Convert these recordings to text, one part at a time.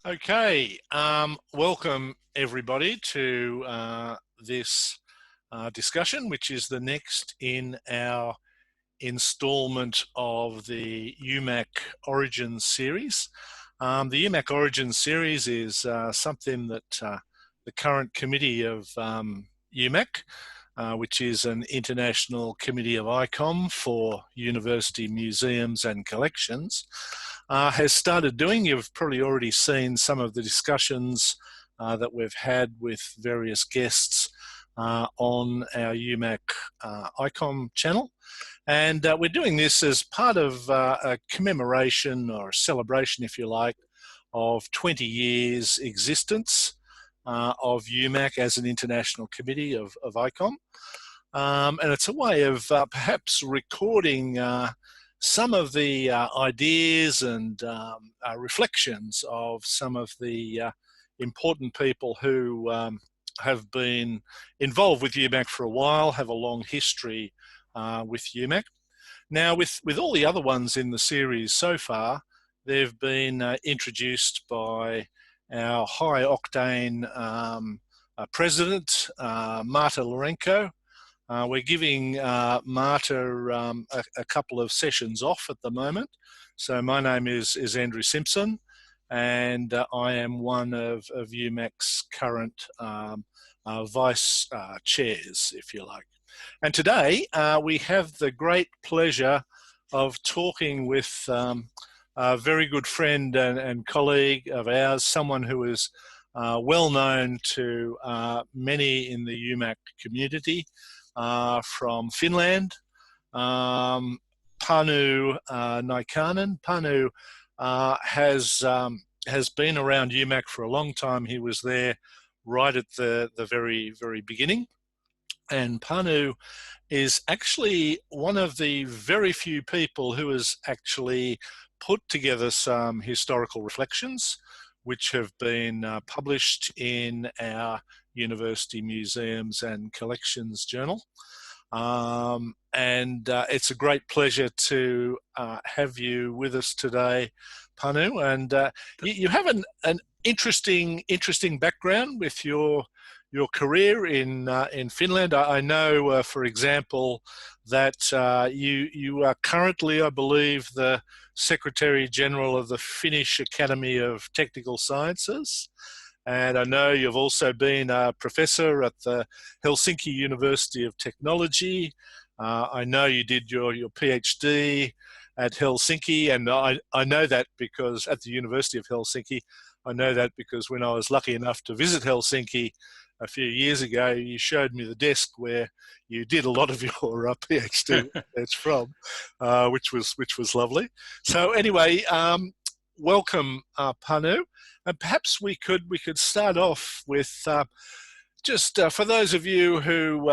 Okay, welcome everybody to this discussion, which is the next in our installment of the UMAC Origins series. The UMAC Origins series is something that the current committee of UMAC, which is an international committee of ICOM for university museums and collections, has started doing. You've probably already seen some of the discussions that we've had with various guests on our UMAC ICOM channel. And we're doing this as part of a commemoration or a celebration, if you like, of 20 years existence of UMAC as an international committee of ICOM. And it's a way of perhaps recording some of the ideas and reflections of some of the important people who have been involved with UMAC for a while, have a long history with UMAC. Now, with all the other ones in the series so far, they've been introduced by our high-octane president, Marta Lourenco. We're giving Marta a couple of sessions off at the moment. So my name is Andrew Simpson, and I am one of UMAC's current vice-chairs, if you like. And today we have the great pleasure of talking with a very good friend and colleague of ours, someone who is well known to many in the UMAC community, from Finland, Panu Nykänen. Panu has been around UMAC for a long time. He was there right at the very beginning. And Panu is actually one of the very few people who has actually put together some historical reflections which have been published in our University Museums and Collections Journal. It's a great pleasure to have you with us today, Panu. And you have an interesting background with your career in Finland. I know, for example, that you are currently, I believe, the Secretary General of the Finnish Academy of Technical Sciences. And I know you've also been a professor at the Helsinki University of Technology. I know you did your PhD at Helsinki, and I know that because at the University of Helsinki, I know that because when I was lucky enough to visit Helsinki a few years ago, you showed me the desk where you did a lot of your PhD research from, which was lovely. So anyway, welcome, Panu, and perhaps we could start off with just for those of you who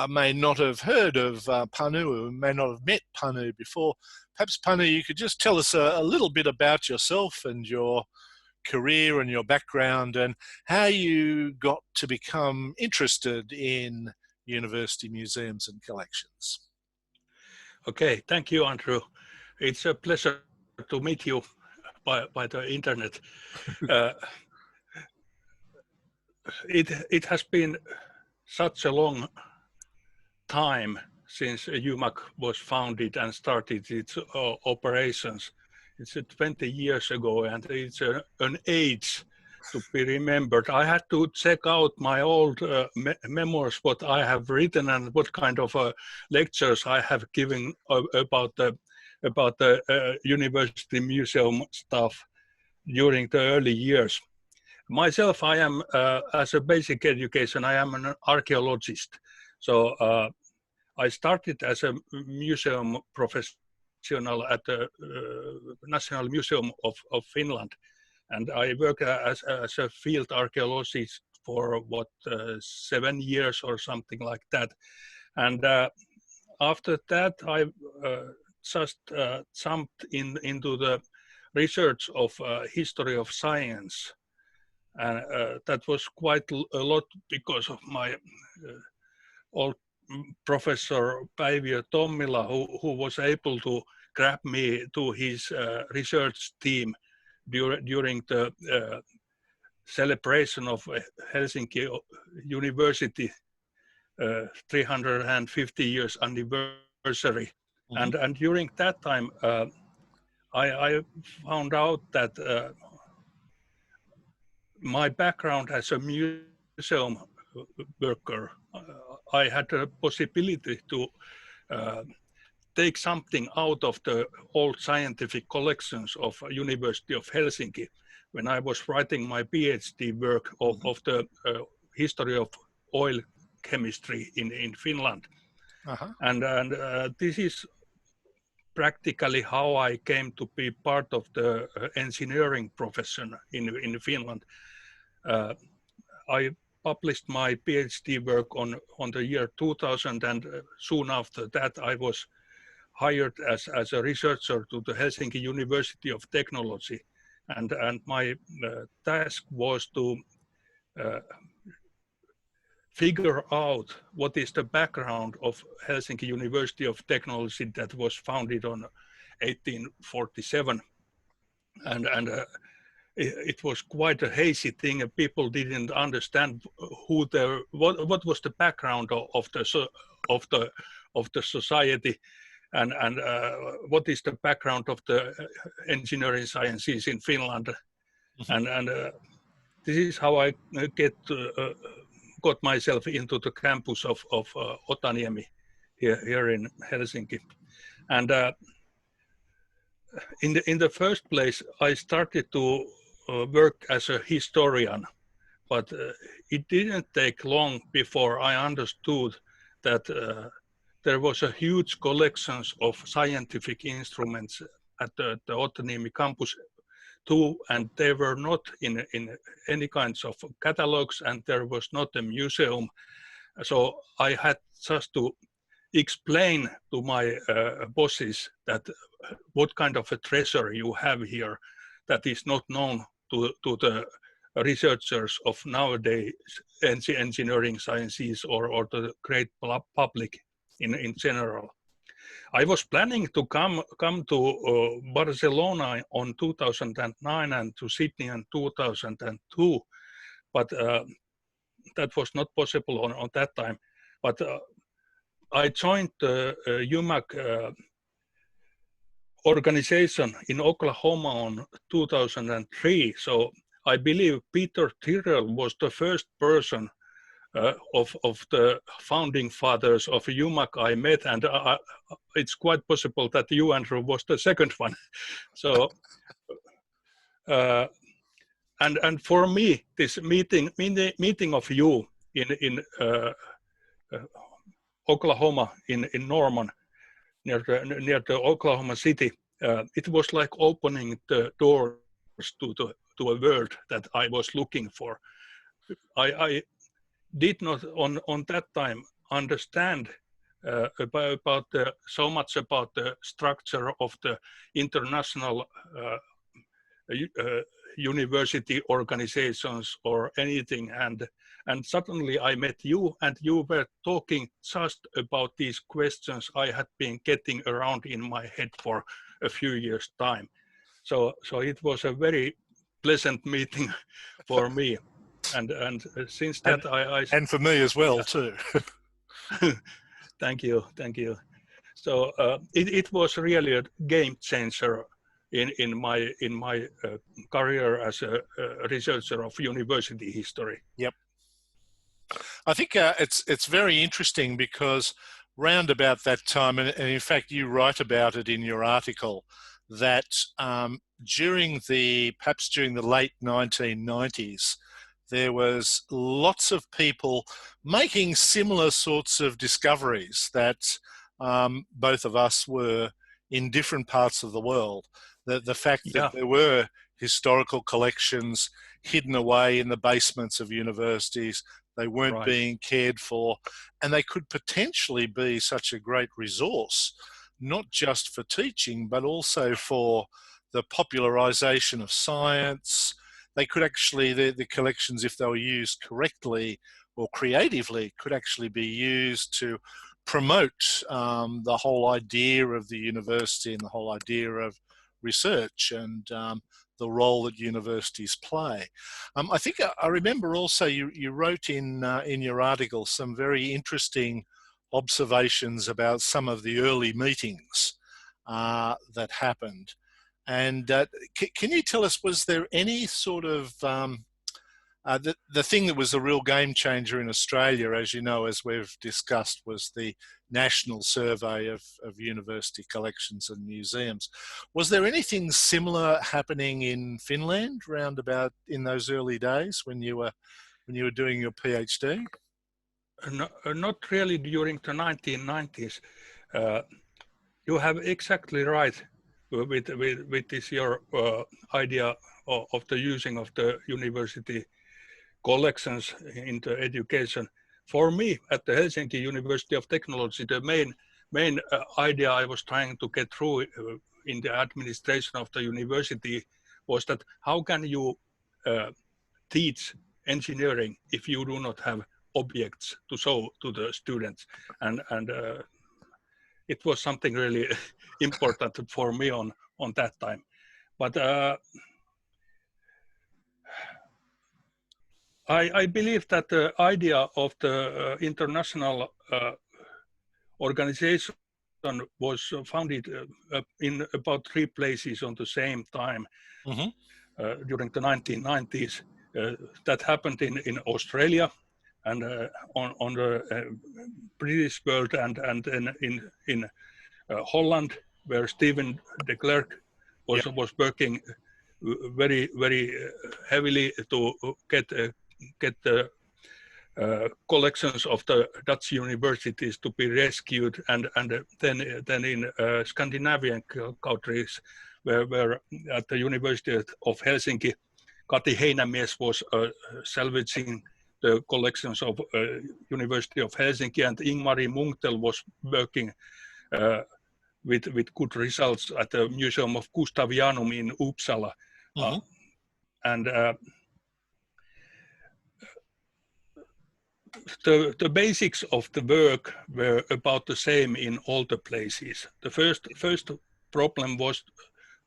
may not have heard of Panu, who may not have met Panu before. Perhaps, Panu, you could just tell us a little bit about yourself and your career and your background and how you got to become interested in university museums and collections. Okay, thank you, Andrew. It's a pleasure to meet you by the internet. It has been such a long time since UMAC was founded and started its operations. It's 20 years ago, and it's an age to be remembered. I had to check out my old memoirs, what I have written and what kind of lectures I have given about the university museum stuff during the early years. Myself, I am, as a basic education, I am an archaeologist. So I started as a museum professional at the National Museum of Finland, and I work as a field archaeologist for 7 years or something like that. And after that, I just jumped into the research of history of science, and that was quite a lot because of my old Professor Päiviö Tommila, who was able to grab me to his research team during the celebration of Helsinki University 350 years anniversary. Mm-hmm. And during that time, I found out that my background as a museum worker, I had a possibility to take something out of the old scientific collections of University of Helsinki when I was writing my PhD work of the history of oil chemistry in Finland. Uh-huh. And this is practically how I came to be part of the engineering profession in Finland. I published my PhD work on the year 2000, and soon after that I was hired as a researcher to the Helsinki University of Technology, and my task was to figure out what is the background of Helsinki University of Technology that was founded on 1847, and it was quite a hazy thing, and people didn't understand what was the background of the society, and what is the background of the engineering sciences in Finland. Mm-hmm. And this is how I got myself into the campus of Otaniemi here in Helsinki. And in the first place, I started to work as a historian, but it didn't take long before I understood that there was a huge collections of scientific instruments at the Otaniemi campus too, and they were not in any kinds of catalogs, and there was not a museum. So I had just to explain to my bosses that what kind of a treasure you have here that is not known to the researchers of nowadays engineering sciences or the great public in general. I was planning to come to Barcelona on 2009 and to Sydney in 2002, but that was not possible on that time. But I joined the UMAC organization in Oklahoma on 2003. So I believe Peter Tyrrell was the first person of the founding fathers of UMAC I met, and it's quite possible that you, Andrew, was the second one. So, and for me, this meeting of you in Oklahoma in Norman, near the Oklahoma City, it was like opening the doors to a world that I was looking for. I did not on that time understand about so much about the structure of the international university organizations or anything, and suddenly I met you, and you were talking just about these questions I had been getting around in my head for a few years' time. So it was a very pleasant meeting for me. And since that, and for me as well too. Thank you. So it was really a game changer in my career as a researcher of university history. Yep. I think it's very interesting because round about that time, and in fact you write about it in your article, that perhaps during the late 1990s, there was lots of people making similar sorts of discoveries that both of us were in different parts of the world. The fact that there were historical collections hidden away in the basements of universities, they weren't being cared for, and they could potentially be such a great resource, not just for teaching, but also for the popularization of science. They could actually, the collections, if they were used correctly or creatively, could actually be used to promote the whole idea of the university and the whole idea of research. And role that universities play. I think I remember also you wrote in your article some very interesting observations about some of the early meetings that happened. And can you tell us, was there any sort of the thing that was a real game changer in Australia, as you know, as we've discussed, was the National Survey of University Collections and Museums. Was there anything similar happening in Finland round about in those early days when you were doing your PhD? Not really during the 1990s. You have exactly right with this your idea of the using of the university collections into education. For me, at the Helsinki University of Technology, the main idea I was trying to get through in the administration of the university was that how can you teach engineering if you do not have objects to show to the students, and it was something really important for me on that time. But I believe that the idea of the international organization was founded in about 3 places on the same time during the 1990s. That happened in Australia and on the British world, and then in Holland, where Stephen de Klerk was working very heavily to get the collections of the Dutch universities to be rescued, and then in Scandinavian countries, where at the University of Helsinki, Kati Heinämies was salvaging the collections of University of Helsinki, and Ingmari Munktel was working with good results at the Museum of Gustavianum in Uppsala. And the basics of the work were about the same in all the places. The first problem was,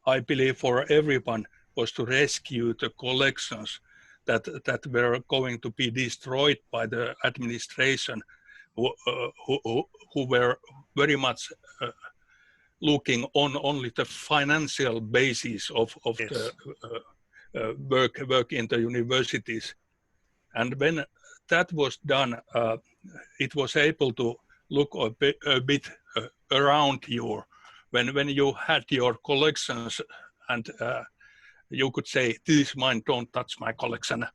I believe, for everyone, was to rescue the collections that were going to be destroyed by the administration, who were very much looking on only the financial basis of the work in the universities. And when that was done, it was able to look a bit around you. When you had your collections, and you could say, "This is mine, don't touch my collection,"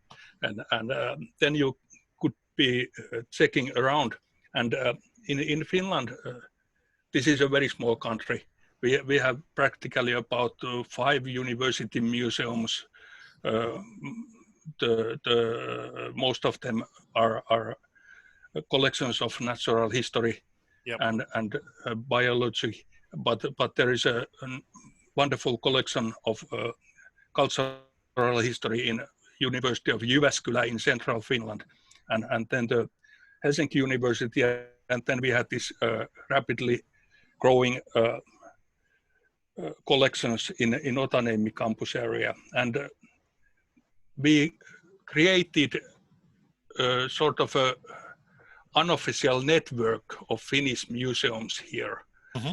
and then you could be checking around. And in Finland, this is a very small country. We have practically about 5 university museums. The most of them are collections of natural history and biology, but there is a wonderful collection of cultural history in University of Jyväskylä in central Finland, and then the Helsinki University, and then we had this rapidly growing collections in Otaniemi campus area, and we created a sort of a unofficial network of Finnish museums here.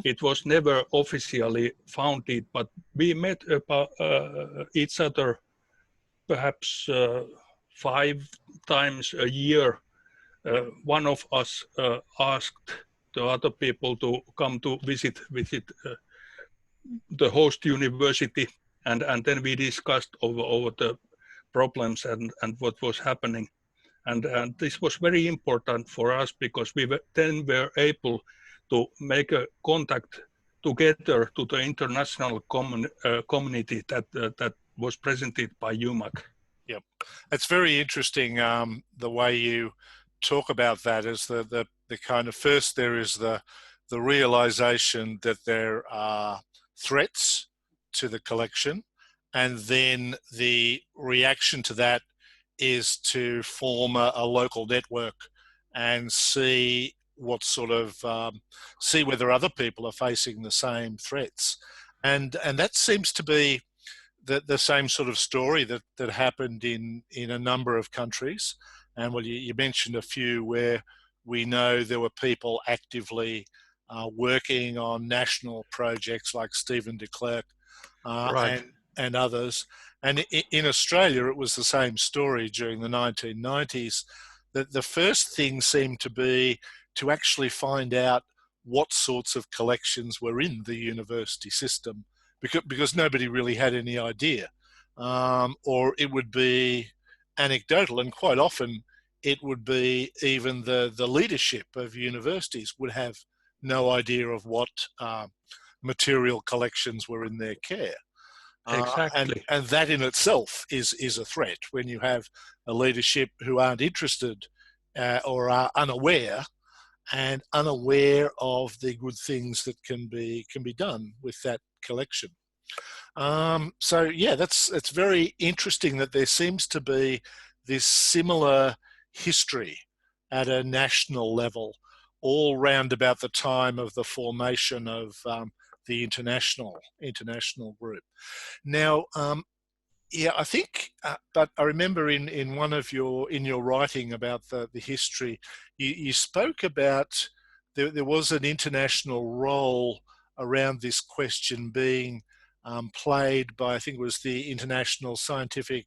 It was never officially founded, but we met about each other perhaps 5 times a year. One of us asked the other people to come to visit the host university, and then we discussed over the problems and what was happening, and this was very important for us, because we were able to make a contact together to the international community that was presented by UMAC. Yep, it's very interesting the way you talk about that. Is the kind of, first there is the realization that there are threats to the collection, and then the reaction to that is to form a local network and see what sort of see whether other people are facing the same threats, and that seems to be the same sort of story that happened in a number of countries. And well, you mentioned a few where we know there were people actively working on national projects like Stephen de Klerk Right. and others. And in Australia, it was the same story during the 1990s. That the first thing seemed to be to actually find out what sorts of collections were in the university system, because nobody really had any idea, or it would be anecdotal, and quite often it would be even the leadership of universities would have no idea of what material collections were in their care. Exactly. And that in itself is a threat when you have a leadership who aren't interested or are unaware of the good things that can be done with that collection. So yeah, it's very interesting that there seems to be this similar history at a national level, all round about the time of the formation of the international group. Now, yeah, I think, but I remember in one of your writing about the history, you spoke about there was an international role around this question being played by, I think it was the International Scientific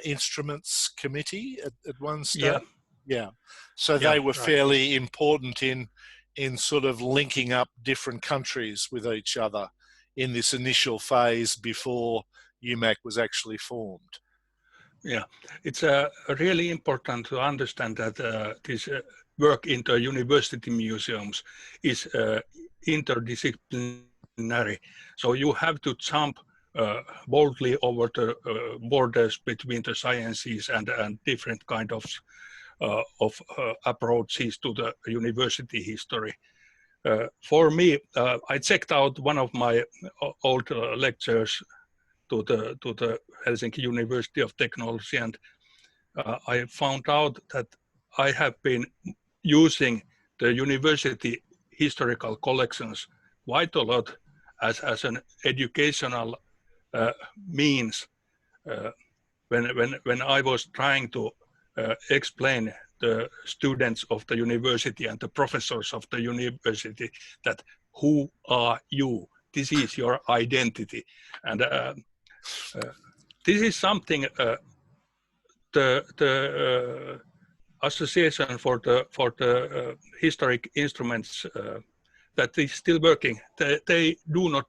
Instruments Committee at one stage. Yeah. Yeah. So Yeah, they were right. fairly important in sort of linking up different countries with each other in this initial phase before UMAC was actually formed. Yeah, it's really important to understand that this work in the university museums is interdisciplinary. So you have to jump boldly over the borders between the sciences and different kind of approaches to the university history. For me, I checked out one of my old lectures to the Helsinki University of Technology, and I found out that I have been using the university historical collections quite a lot as an educational means when I was trying to explain the students of the university and the professors of the university that who are you? This is your identity, and this is something the Association for the Historic Instruments that is still working. They do not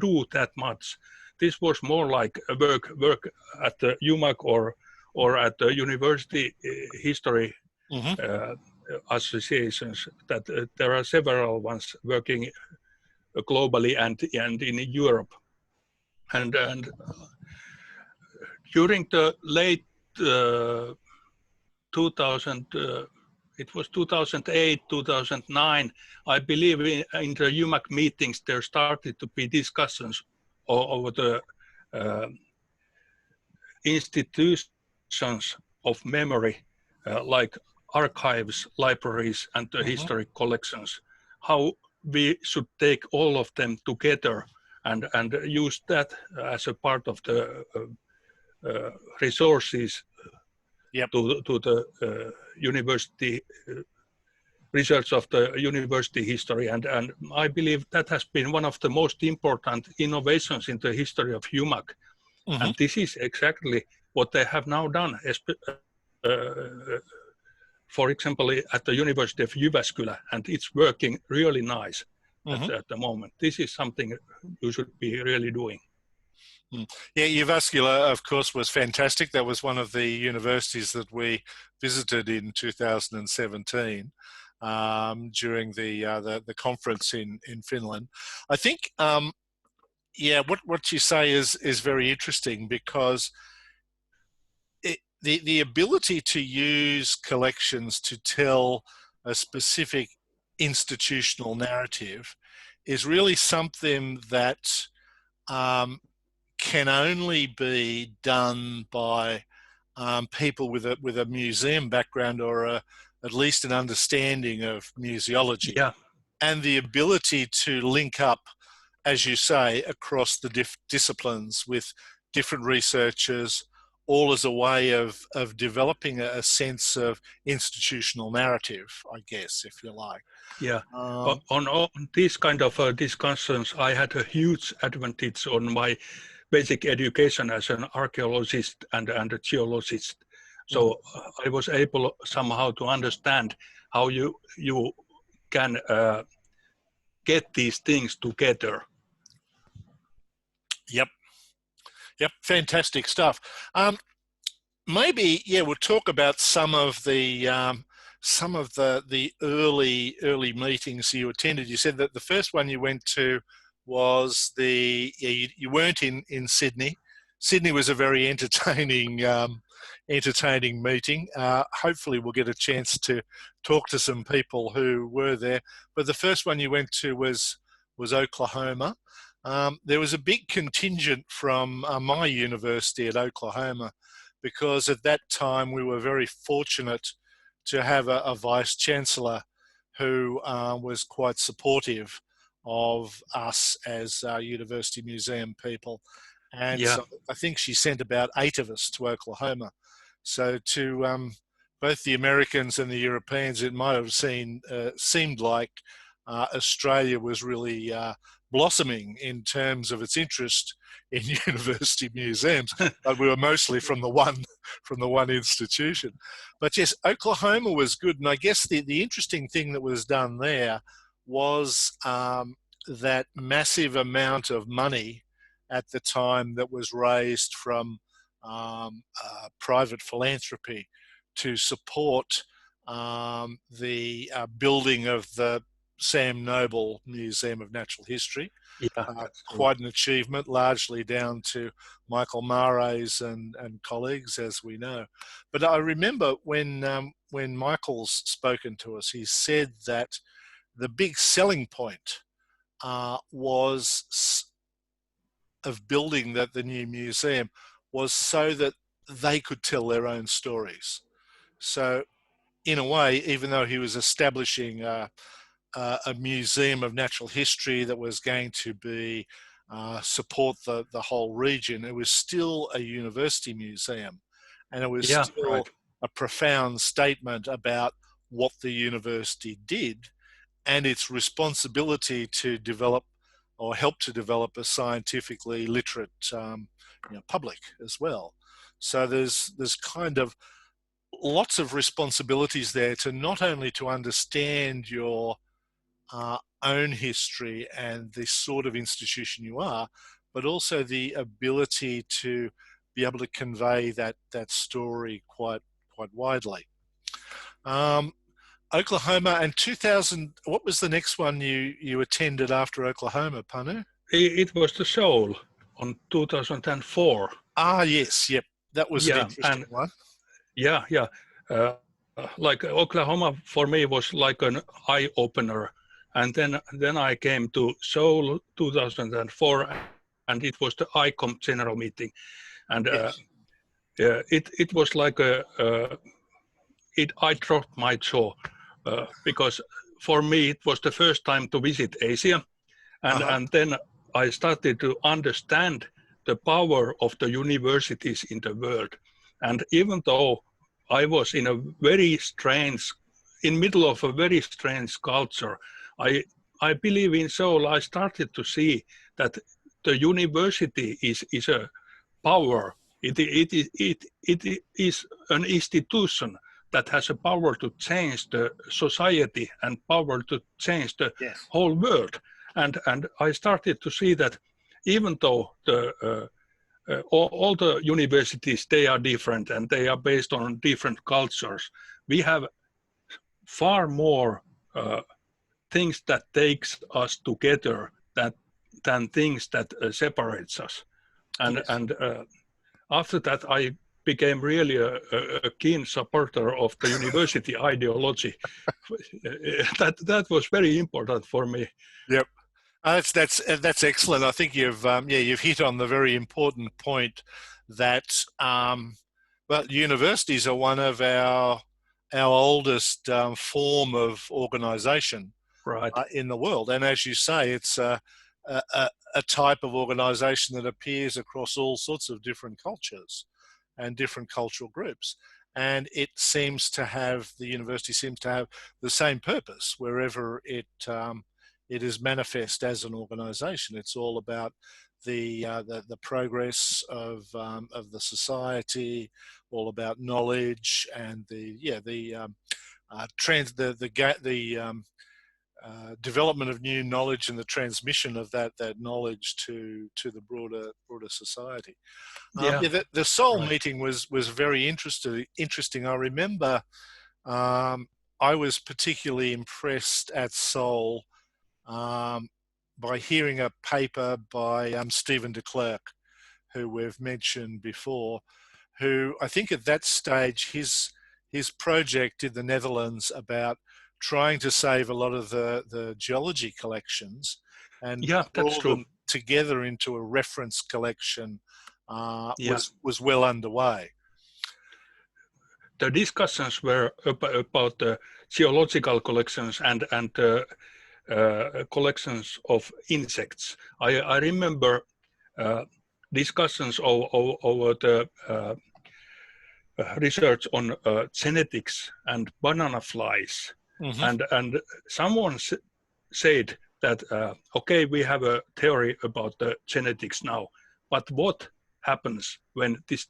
do that much. This was more like a work at the UMAC or at the university history associations. That there are several ones working globally and in Europe, and during the late 2000, it was 2008, 2009, I believe in the UMAC meetings there started to be discussions over the institutions of memory, like archives, libraries, and the historic collections, how we should take all of them together and use that as a part of the resources to the university research of the university history, and I believe that has been one of the most important innovations in the history of UMAC, and this is exactly what they have now done. For example, at the University of Jyväskylä, and it's working really nice at the moment. This is something you should be really doing. Yeah, Jyväskylä, of course, was fantastic. That was one of the universities that we visited in 2017 during the conference in Finland. I think, yeah, what you say is very interesting, because the ability to use collections to tell a specific institutional narrative is really something that can only be done by people with a museum background or at least an understanding of museology, and the ability to link up as you say, across the disciplines with different researchers, all as a way of developing a sense of institutional narrative, I guess, if you like. Yeah, on these kind of discussions, I had a huge advantage on my basic education as an archaeologist and a geologist. So I was able somehow to understand how you can get these things together. Yep, fantastic stuff. Maybe, yeah, we'll talk about some of the early meetings you attended. You said that the first one you went to was you weren't in Sydney. Sydney was a very entertaining meeting. Hopefully we'll get a chance to talk to some people who were there. But the first one you went to was Oklahoma. There was a big contingent from my university at Oklahoma, because at that time we were very fortunate to have a Vice-Chancellor who was quite supportive of us as university museum people. And so I think she sent about 8 of us to Oklahoma. So to both the Americans and the Europeans, it might have seemed like Australia was really blossoming in terms of its interest in university museums, but we were mostly from the one institution. But yes, Oklahoma was good, and I guess the interesting thing that was done there was that massive amount of money at the time that was raised from private philanthropy to support the building of the Sam Noble Museum of Natural History. Quite an achievement, largely down to Michael Mares and colleagues, as we know. But I remember when Michael's spoken to us, he said that the big selling point was of building the new museum was so that they could tell their own stories. So in a way, even though he was establishing a museum of natural history that was going to be support the whole region, it was still a university museum, and it was still a profound statement about what the university did and its responsibility to develop or help to develop a scientifically literate public as well. So there's kind of lots of responsibilities there to not only to understand your own history and the sort of institution you are, but also the ability to be able to convey that story quite widely. Oklahoma and 2000. What was the next one you attended after Oklahoma, Panu? It was the Seoul on 2004. Yes, yep, that was an interesting one. Like Oklahoma for me was like an eye opener. And then I came to Seoul 2004, and it was the ICOM general meeting, and it was like I dropped my jaw because for me it was the first time to visit Asia, and then I started to understand the power of the universities in the world, and even though I was in middle of a very strange culture, I believe in Seoul, I started to see that the university is a power. It is an institution that has a power to change the society and power to change the whole world. And I started to see that even though all the universities, they are different and they are based on different cultures, we have far more things that takes us together than things that separates us. And after that, I became really a keen supporter of the university ideology. That was very important for me. Yep, that's excellent. I think you've hit on the very important point that universities are one of our oldest form of organisation in the world, and as you say, it's a type of organisation that appears across all sorts of different cultures and different cultural groups. And it seems to have, the university seems to have the same purpose wherever it is manifest as an organisation. It's all about the progress of the society, all about knowledge and the development of new knowledge and the transmission of that knowledge to the broader society. The Seoul meeting was very interesting. I remember I was particularly impressed at Seoul by hearing a paper by Stephen de Klerk, who we've mentioned before, who I think at that stage his project in the Netherlands about trying to save a lot of the geology collections and pull them together into a reference collection was well underway. The discussions were about the geological collections and collections of insects. I remember discussions over the research on genetics and banana flies. Mm-hmm. And someone said that, okay, we have a theory about the genetics now, but what happens when this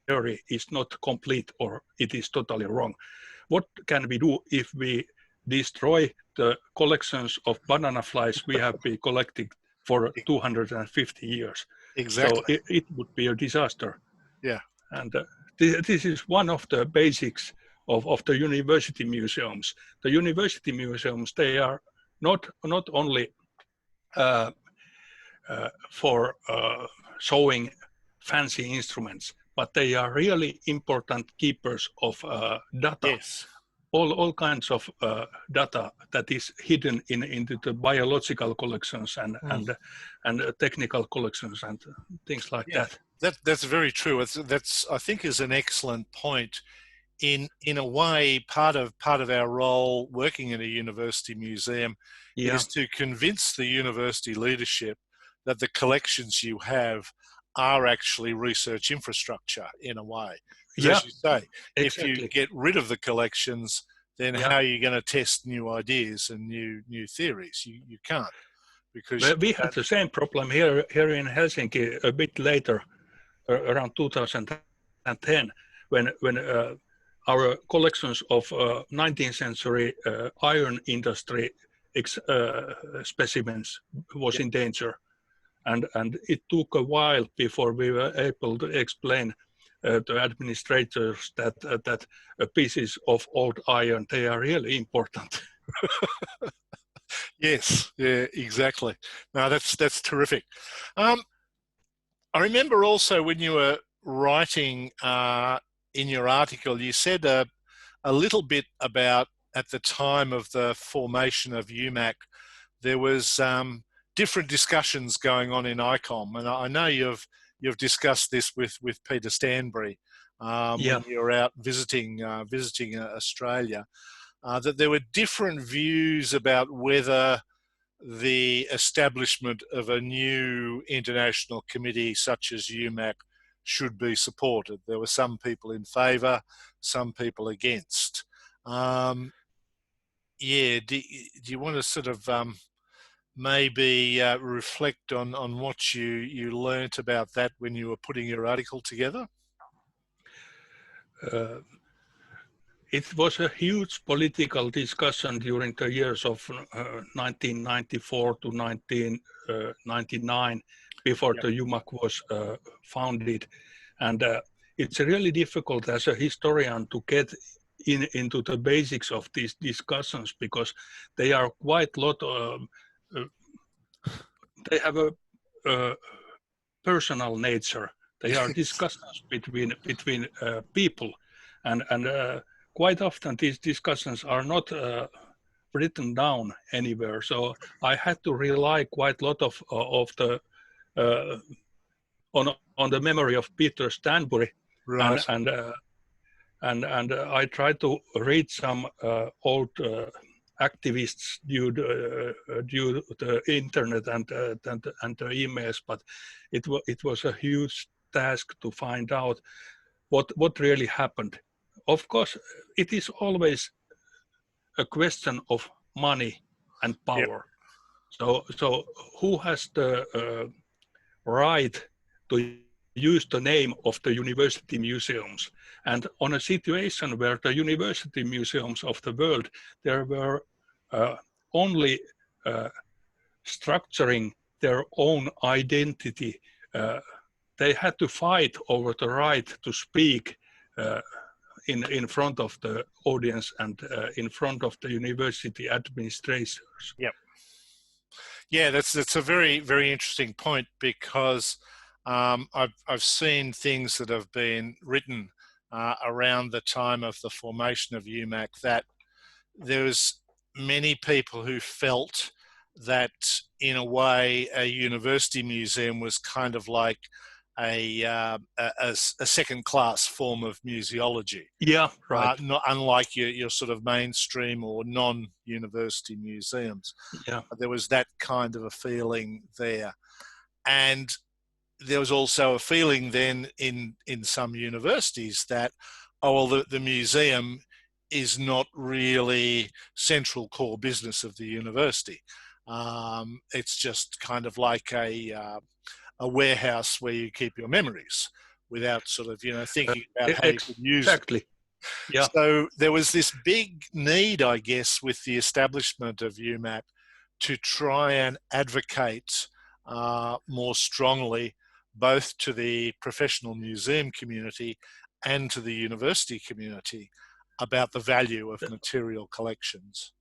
theory is not complete or it is totally wrong? What can we do if we destroy the collections of banana flies we have been collecting for 250 years? Exactly. So it would be a disaster. Yeah. And this is one of the basics of the university museums. The university museums, they are not only for showing fancy instruments, but they are really important keepers of data. Yes. All kinds of data that is hidden into the biological collections and technical collections and things like that. That's very true. That's I think is an excellent point. In a way, part of our role working in a university museum is to convince the university leadership that the collections you have are actually research infrastructure in a way. As you say, exactly. If you get rid of the collections, then how are you going to test new ideas and new theories? You can't, because we had the same problem here in Helsinki a bit later, around 2010, when our collections of 19th century iron industry specimens was in danger. And it took a while before we were able to explain to administrators that pieces of old iron, they are really important. Yes, yeah, exactly. No, that's terrific. I remember also when you were writing in your article, you said a little bit about at the time of the formation of UMAC, there was different discussions going on in ICOM, and I know you've discussed this with Peter Stanbury when you were out visiting Australia, that there were different views about whether the establishment of a new international committee such as UMAC should be supported. There were some people in favour, some people against. Do you want to sort of maybe reflect on what you learnt about that when you were putting your article together? It was a huge political discussion during the years of 1994 to 1999, before the UMAC was founded. And it's really difficult as a historian to get into the basics of these discussions, because they are quite a lot they have a personal nature. They are discussions between people, and quite often these discussions are not written down anywhere. So I had to rely quite a lot of the on the memory of Peter Stanbury, right. and I tried to read some old activists due to the internet and the emails, but it was a huge task to find out what really happened. Of course, it is always a question of money and power. Yep. So who has the right to use the name of the university museums? And on a situation where the university museums of the world, there were only structuring their own identity, they had to fight over the right to speak in front of the audience and in front of the university administrators. Yep. Yeah, that's a very, very interesting point, because I've seen things that have been written around the time of the formation of UMAC, that there's many people who felt that in a way a university museum was kind of like a second-class form of museology. Yeah, right. Not unlike your sort of mainstream or non-university museums. Yeah, there was that kind of a feeling there, and there was also a feeling then in some universities that, oh well, the museum is not really central core business of the university. It's just kind of like a warehouse where you keep your memories without sort of, thinking about how you could use exactly. it. Yeah. So there was this big need, I guess, with the establishment of UMAC to try and advocate more strongly both to the professional museum community and to the university community about the value of material collections.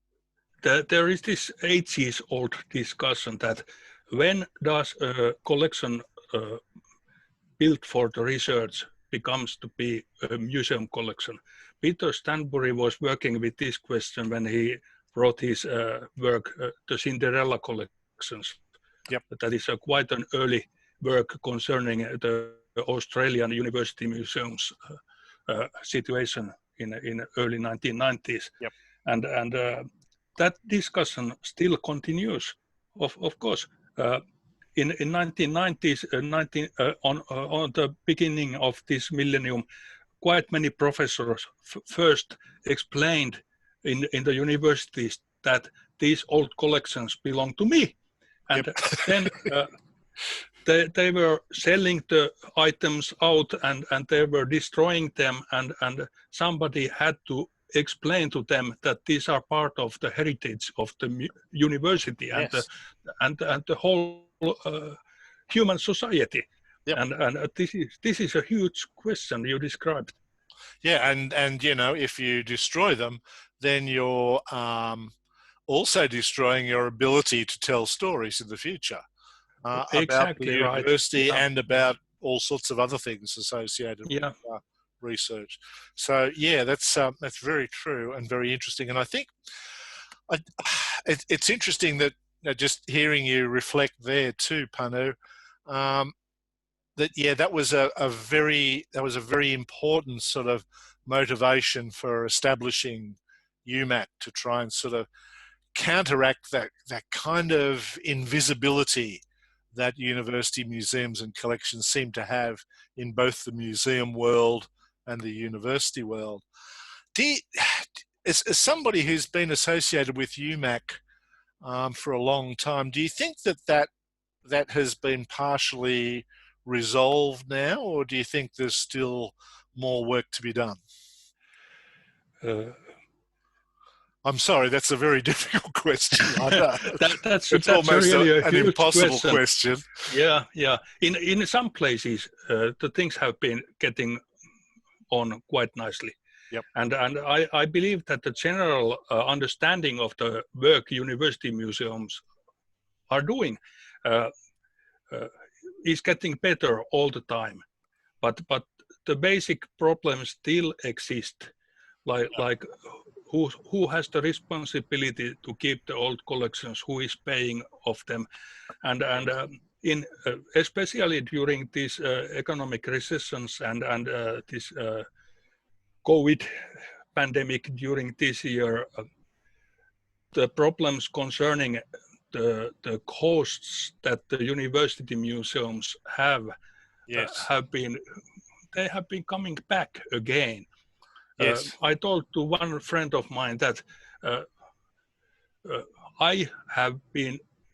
There is this ages-old discussion that when does a collection built for the research becomes to be a museum collection? Peter Stanbury was working with this question when he wrote his work, The Cinderella Collections. Yep. That is quite an early work concerning the Australian University Museums situation in early 1990s. Yep. And that discussion still continues. Of course, in 1990s, on the beginning of this millennium, quite many professors first explained in the universities that these old collections belong to me. And yep. Then they were selling the items out and they were destroying them, and somebody had to explain to them that these are part of the heritage of the university. Yes. and the whole human society. Yep. And this is a huge question you described. Yeah, and if you destroy them, then you're also destroying your ability to tell stories in the future about the university, right. And about all sorts of other things associated with research. So yeah, that's very true and very interesting. And I think it's interesting that just hearing you reflect there too, Panu, that was a very important sort of motivation for establishing UMAC, to try and sort of counteract that kind of invisibility that university museums and collections seem to have in both the museum world and the university world. As somebody who's been associated with UMAC for a long time, do you think that has been partially resolved now, or do you think there's still more work to be done? I'm sorry, that's a very difficult question. I know. That's almost really an impossible question. Yeah. In some places, the things have been getting on quite nicely. Yep. And I believe that the general understanding of the work university museums are doing is getting better all the time. But the basic problems still exist, like who has the responsibility to keep the old collections, who is paying of them, and in especially during these economic recessions and this COVID pandemic during this year, the problems concerning the costs that the university museums have Yes. they have been coming back again. Yes. I told to one friend of mine that I have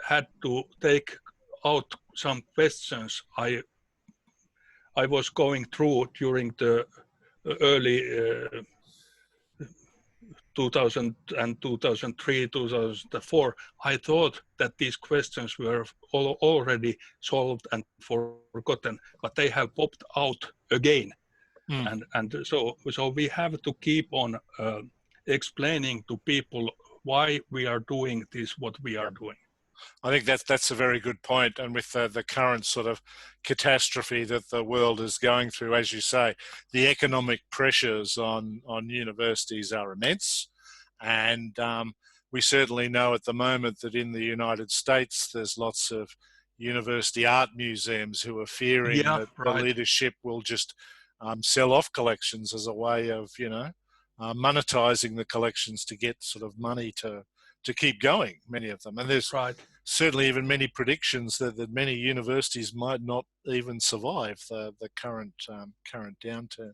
had to take out some questions I was going through during the early 2000 and 2003, 2004. I thought that these questions were already solved and forgotten, but they have popped out again. And so we have to keep on explaining to people why we are doing this, what we are doing. I think that's a very good point. And with the current sort of catastrophe that the world is going through, as you say, the economic pressures on universities are immense. And we certainly know at the moment that in the United States, there's lots of university art museums who are fearing that the leadership will just sell off collections as a way of, monetizing the collections to get sort of money to keep going, many of them. And there's certainly even many predictions that many universities might not even survive the current downturn.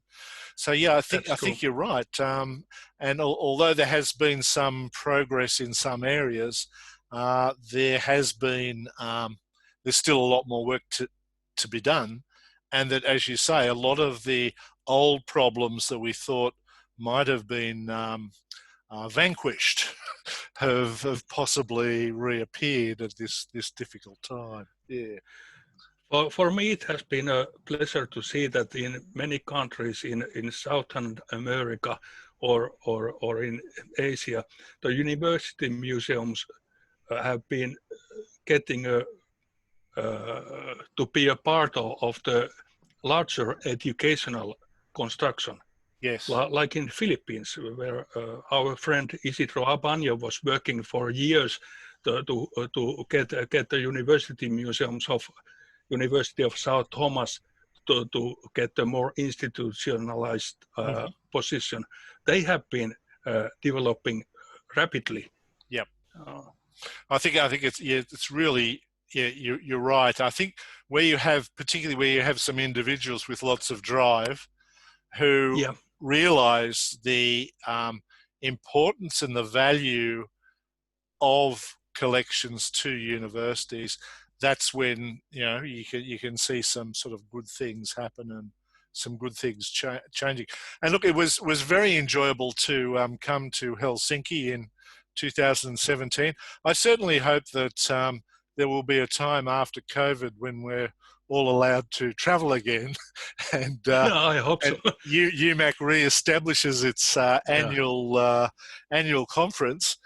So yeah, I think you're right. And although there has been some progress in some areas, there has been there's still a lot more work to be done, and that, as you say, a lot of the old problems that we thought might have been vanquished have possibly reappeared at this difficult time. Yeah. Well, for me, it has been a pleasure to see that in many countries in Southern America or in Asia, the university museums have been getting to be a part of the larger educational construction. Yes. Like in Philippines, where our friend Isidro Abanyo was working for years to get the university museums of University of South Thomas to get a more institutionalized position. They have been developing rapidly. Yep. I think it's really, you're right. I think particularly where you have some individuals with lots of drive who realize the importance and the value of collections to universities, that's when you can see some sort of good things happen and some good things changing. And look, it was very enjoyable to come to Helsinki in 2017. I certainly hope that there will be a time after COVID when we're all allowed to travel again, and I hope so. UMAC re-establishes its annual conference.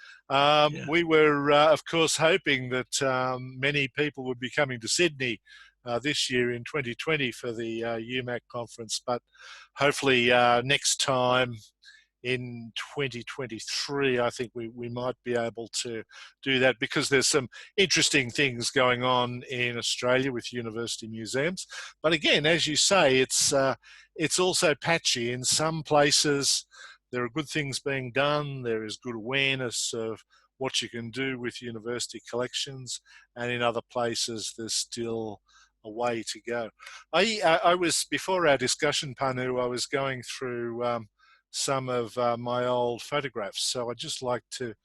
We were, of course, hoping that many people would be coming to Sydney this year in 2020 for the UMAC conference, but hopefully next time in 2023, I think we might be able to do that, because there's some interesting things going on in Australia with university museums. But again, as you say, it's also patchy. In some places, there are good things being done. There is good awareness of what you can do with university collections, and in other places, there's still a way to go. I was, before our discussion, Panu, I was going through some of my old photographs. So I'd just like to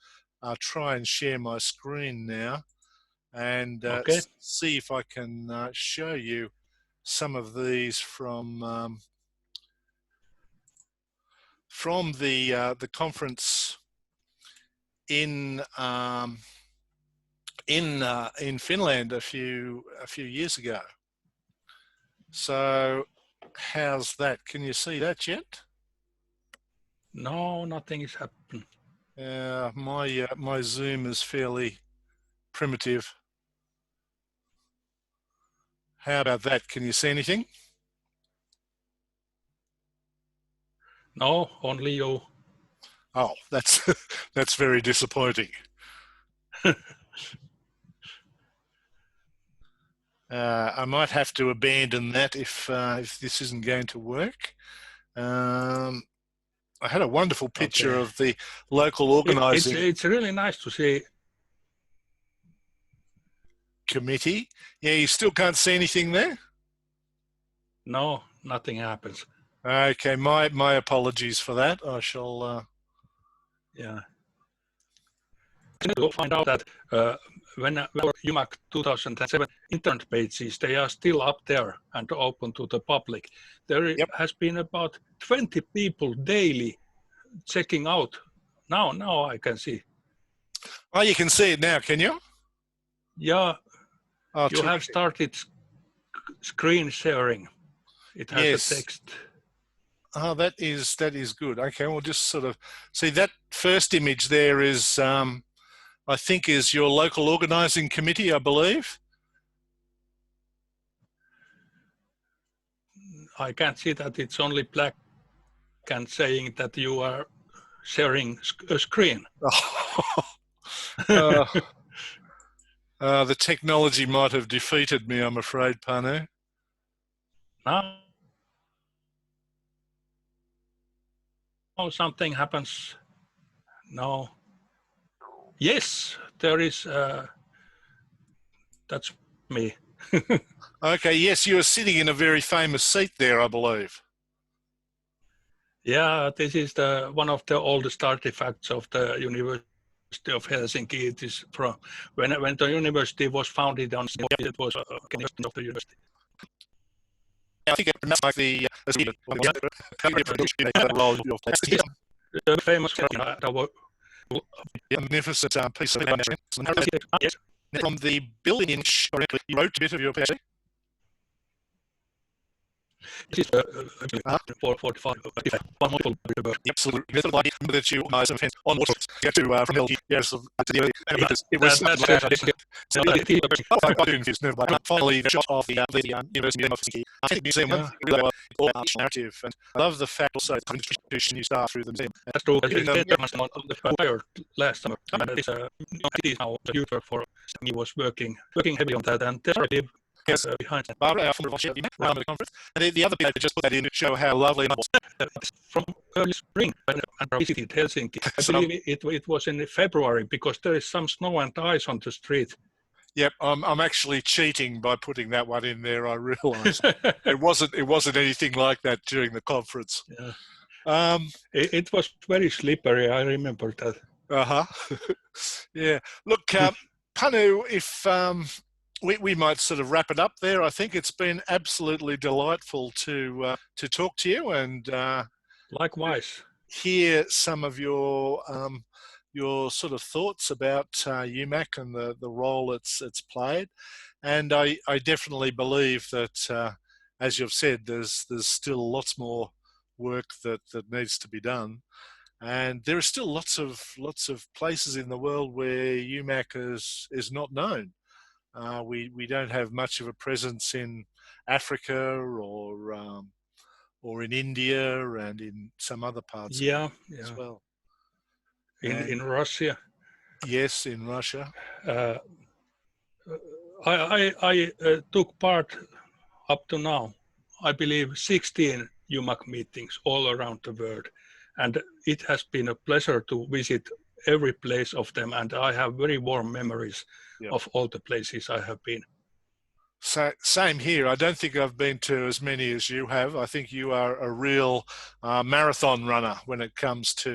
try and share my screen now and see if I can show you some of these from the conference in Finland a few years ago. So how's that? Can you see that yet? No, nothing is happening. My Zoom is fairly primitive. How about that? Can you see anything? No, only you. Oh, that's very disappointing. I might have to abandon that if this isn't going to work. I had a wonderful picture Okay. of the local organising It's really nice to see. committee. Yeah, you still can't see anything there? No, nothing happens. Okay, my apologies for that. I shall... Yeah. To find out that when UMAC 2007 internet pages, they are still up there and open to the public. There has been about 20 people daily checking out. Now I can see. Oh, you can see it now, can you? Yeah, Oh, you have started screen sharing. It has a text. Oh, that is good. Okay, we'll just sort of see that first image there is, I think, is your local organising committee, I believe. I can't see that. It's only black and saying that you are sharing a screen. The technology might have defeated me, I'm afraid, Panu. Now something happens. No. Yes, there is. That's me. Okay, yes, you are sitting in a very famous seat there, I believe. Yeah, this is one of the oldest artifacts of the University of Helsinki. It is from when the university was founded on it was of the university. I think it's like the famous magnificent piece of from the building you wrote a bit of your piece. This is 445. Absolutely. That you guys have on get to from Hill. Yes, it was finally the shot of the University of Helsinki. I think the museum narrative, and I love the fact also the institution you start through the museum. That's true. The fire last summer. It's now the future for he was working heavily on that, and there's yes, behind that. Barbara, around the conference, and the other bit I just put that in to show how lovely it was. From early spring when I visited Helsinki. I believe it was in February because there is some snow and ice on the street. Yep, I'm actually cheating by putting that one in there. I realise it wasn't anything like that during the conference. Yeah. It was very slippery. I remember that. Yeah. Look, Panu, if we might sort of wrap it up there. I think it's been absolutely delightful to talk to you and likewise hear some of your sort of thoughts about UMAC and the role it's played. And I definitely believe that, as you've said, there's still lots more work that needs to be done. And there are still lots of places in the world where UMAC is not known. We don't have much of a presence in Africa or in India and in some other parts as well. In Russia. Yes, in Russia. I took part up to now, I believe, 16 UMAC meetings all around the world. And it has been a pleasure to visit every place of them. And I have very warm memories of all the places I have been. Same here. I don't think I've been to as many as you have. I think you are a real marathon runner when it comes to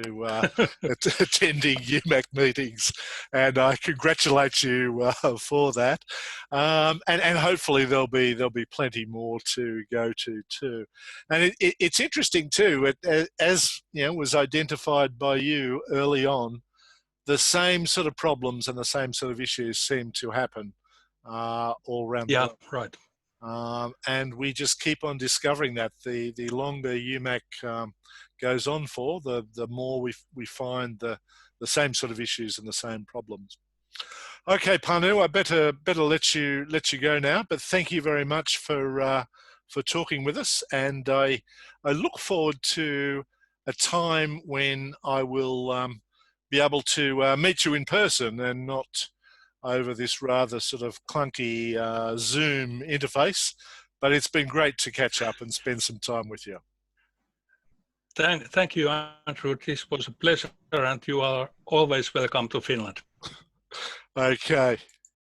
attending UMAC meetings, and I congratulate you for that. And hopefully there'll be plenty more to go to too. And it's interesting too, as you know, was identified by you early on. The same sort of problems and the same sort of issues seem to happen all around the world. Right. And we just keep on discovering that the longer UMAC goes on for, the more we find the same sort of issues and the same problems. Okay, Panu, I better let you go now. But thank you very much for talking with us, and I look forward to a time when I will be able to meet you in person and not over this rather sort of clunky Zoom interface. But it's been great to catch up and spend some time with you. Thank you, Andrew. This was a pleasure, and you are always welcome to Finland. Okay.